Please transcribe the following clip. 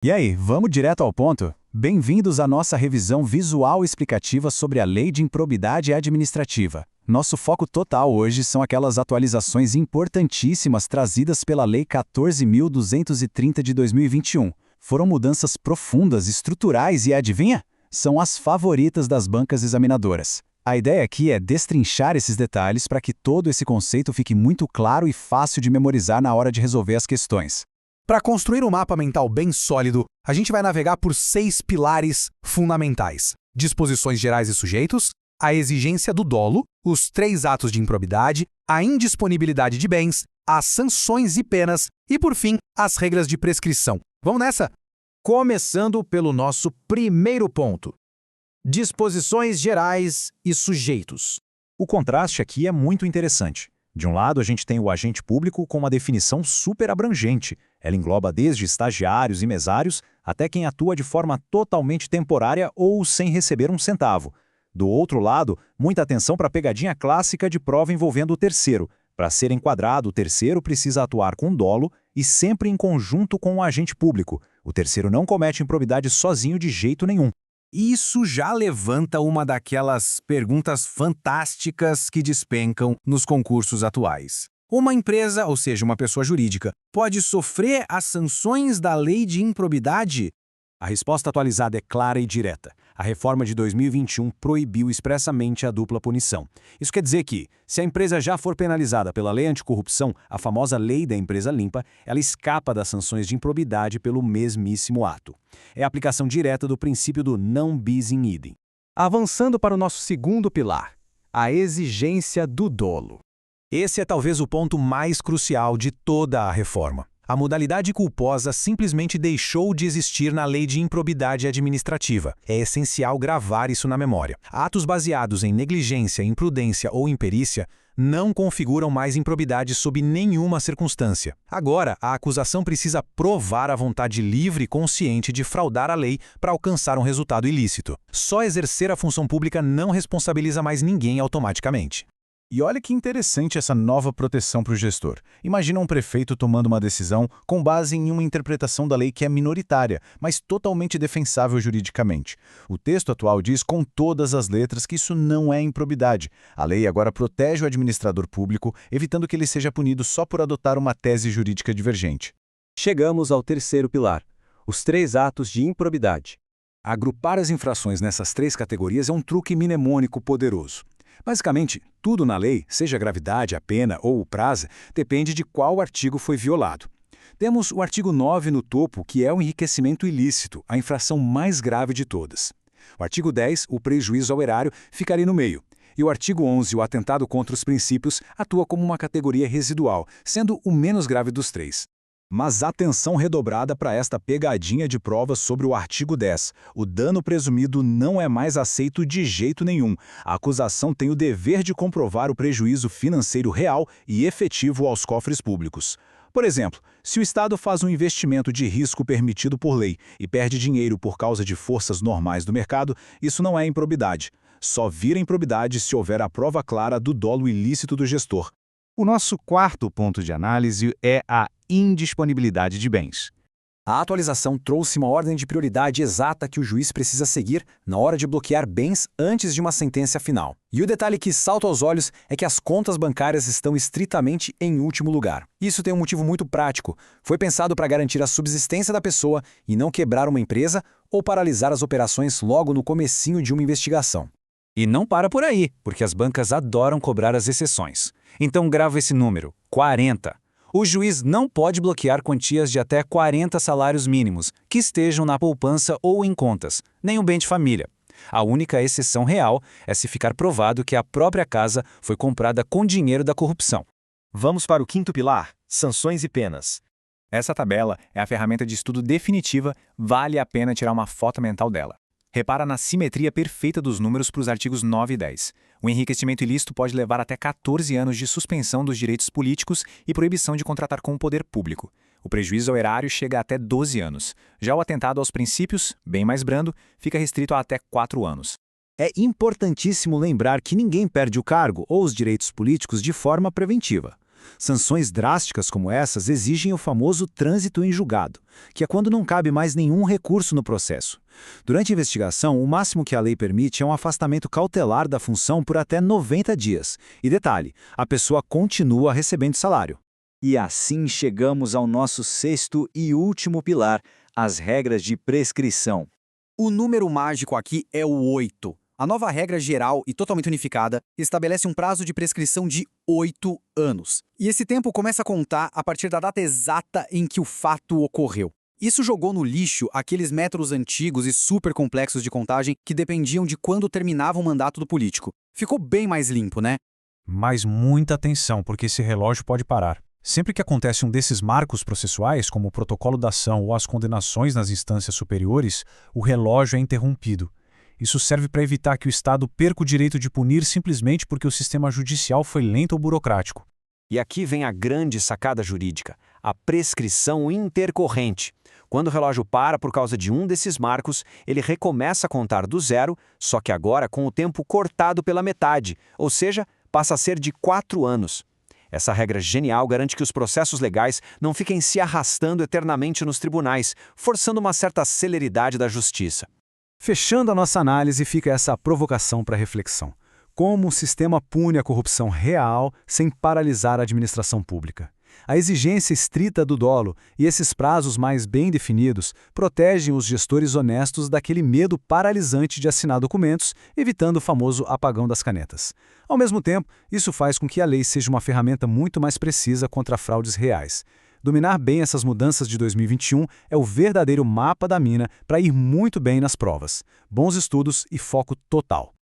E aí, vamos direto ao ponto? Bem-vindos à nossa revisão visual explicativa sobre a Lei de Improbidade Administrativa. Nosso foco total hoje são aquelas atualizações importantíssimas trazidas pela Lei 14.230 de 2021. Foram mudanças profundas, estruturais e, adivinha? São as favoritas das bancas examinadoras. A ideia aqui é destrinchar esses detalhes para que todo esse conceito fique muito claro e fácil de memorizar na hora de resolver as questões. Para construir um mapa mental bem sólido, a gente vai navegar por 6 pilares fundamentais: disposições gerais e sujeitos, a exigência do dolo, os 3 atos de improbidade, a indisponibilidade de bens, as sanções e penas e, por fim, as regras de prescrição. Vamos nessa? Começando pelo nosso primeiro ponto: disposições gerais e sujeitos. O contraste aqui é muito interessante. De um lado, a gente tem o agente público com uma definição super abrangente. Ela engloba desde estagiários e mesários até quem atua de forma totalmente temporária ou sem receber um centavo. Do outro lado, muita atenção para a pegadinha clássica de prova envolvendo o terceiro. Para ser enquadrado, o terceiro precisa atuar com dolo e sempre em conjunto com o agente público. O terceiro não comete improbidade sozinho de jeito nenhum. Isso já levanta uma daquelas perguntas fantásticas que despencam nos concursos atuais. Uma empresa, ou seja, uma pessoa jurídica, pode sofrer as sanções da lei de improbidade? A resposta atualizada é clara e direta. A reforma de 2021 proibiu expressamente a dupla punição. Isso quer dizer que, se a empresa já for penalizada pela lei anticorrupção, a famosa lei da empresa limpa, ela escapa das sanções de improbidade pelo mesmíssimo ato. É a aplicação direta do princípio do non bis in idem. Avançando para o nosso segundo pilar, a exigência do dolo. Esse é talvez o ponto mais crucial de toda a reforma. A modalidade culposa simplesmente deixou de existir na lei de improbidade administrativa. É essencial gravar isso na memória. Atos baseados em negligência, imprudência ou imperícia não configuram mais improbidade sob nenhuma circunstância. Agora, a acusação precisa provar a vontade livre e consciente de fraudar a lei para alcançar um resultado ilícito. Só exercer a função pública não responsabiliza mais ninguém automaticamente. E olha que interessante essa nova proteção para o gestor. Imagina um prefeito tomando uma decisão com base em uma interpretação da lei que é minoritária, mas totalmente defensável juridicamente. O texto atual diz com todas as letras que isso não é improbidade. A lei agora protege o administrador público, evitando que ele seja punido só por adotar uma tese jurídica divergente. Chegamos ao terceiro pilar: os 3 atos de improbidade. Agrupar as infrações nessas 3 categorias é um truque mnemônico poderoso. Basicamente, tudo na lei, seja a gravidade, a pena ou o prazo, depende de qual artigo foi violado. Temos o artigo 9 no topo, que é o enriquecimento ilícito, a infração mais grave de todas. O artigo 10, o prejuízo ao erário, fica ali no meio. E o artigo 11, o atentado contra os princípios, atua como uma categoria residual, sendo o menos grave dos 3. Mas atenção redobrada para esta pegadinha de provas sobre o artigo 10. O dano presumido não é mais aceito de jeito nenhum. A acusação tem o dever de comprovar o prejuízo financeiro real e efetivo aos cofres públicos. Por exemplo, se o Estado faz um investimento de risco permitido por lei e perde dinheiro por causa de forças normais do mercado, isso não é improbidade. Só vira improbidade se houver a prova clara do dolo ilícito do gestor. O nosso quarto ponto de análise é a indisponibilidade de bens. A atualização trouxe uma ordem de prioridade exata que o juiz precisa seguir na hora de bloquear bens antes de uma sentença final. E o detalhe que salta aos olhos é que as contas bancárias estão estritamente em último lugar. Isso tem um motivo muito prático. Foi pensado para garantir a subsistência da pessoa e não quebrar uma empresa ou paralisar as operações logo no comecinho de uma investigação. E não para por aí, porque as bancas adoram cobrar as exceções. Então grava esse número, 40. O juiz não pode bloquear quantias de até 40 salários mínimos que estejam na poupança ou em contas, nem um bem de família. A única exceção real é se ficar provado que a própria casa foi comprada com dinheiro da corrupção. Vamos para o quinto pilar, sanções e penas. Essa tabela é a ferramenta de estudo definitiva, vale a pena tirar uma foto mental dela. Repara na simetria perfeita dos números para os artigos 9 e 10. O enriquecimento ilícito pode levar até 14 anos de suspensão dos direitos políticos e proibição de contratar com o poder público. O prejuízo ao erário chega a até 12 anos. Já o atentado aos princípios, bem mais brando, fica restrito a até 4 anos. É importantíssimo lembrar que ninguém perde o cargo ou os direitos políticos de forma preventiva. Sanções drásticas como essas exigem o famoso trânsito em julgado, que é quando não cabe mais nenhum recurso no processo. Durante a investigação, o máximo que a lei permite é um afastamento cautelar da função por até 90 dias. E detalhe, a pessoa continua recebendo salário. E assim chegamos ao nosso sexto e último pilar, as regras de prescrição. O número mágico aqui é o 8. A nova regra geral e totalmente unificada estabelece um prazo de prescrição de 8 anos. E esse tempo começa a contar a partir da data exata em que o fato ocorreu. Isso jogou no lixo aqueles métodos antigos e super complexos de contagem que dependiam de quando terminava o mandato do político. Ficou bem mais limpo, né? Mas muita atenção, porque esse relógio pode parar. Sempre que acontece um desses marcos processuais, como o protocolo da ação ou as condenações nas instâncias superiores, o relógio é interrompido. Isso serve para evitar que o Estado perca o direito de punir simplesmente porque o sistema judicial foi lento ou burocrático. E aqui vem a grande sacada jurídica, a prescrição intercorrente. Quando o relógio para por causa de um desses marcos, ele recomeça a contar do zero, só que agora com o tempo cortado pela metade, ou seja, passa a ser de 4 anos. Essa regra genial garante que os processos legais não fiquem se arrastando eternamente nos tribunais, forçando uma certa celeridade da justiça. Fechando a nossa análise, fica essa provocação para reflexão. Como o sistema pune a corrupção real sem paralisar a administração pública? A exigência estrita do dolo e esses prazos mais bem definidos protegem os gestores honestos daquele medo paralisante de assinar documentos, evitando o famoso apagão das canetas. Ao mesmo tempo, isso faz com que a lei seja uma ferramenta muito mais precisa contra fraudes reais. Dominar bem essas mudanças de 2021 é o verdadeiro mapa da mina para ir muito bem nas provas. Bons estudos e foco total.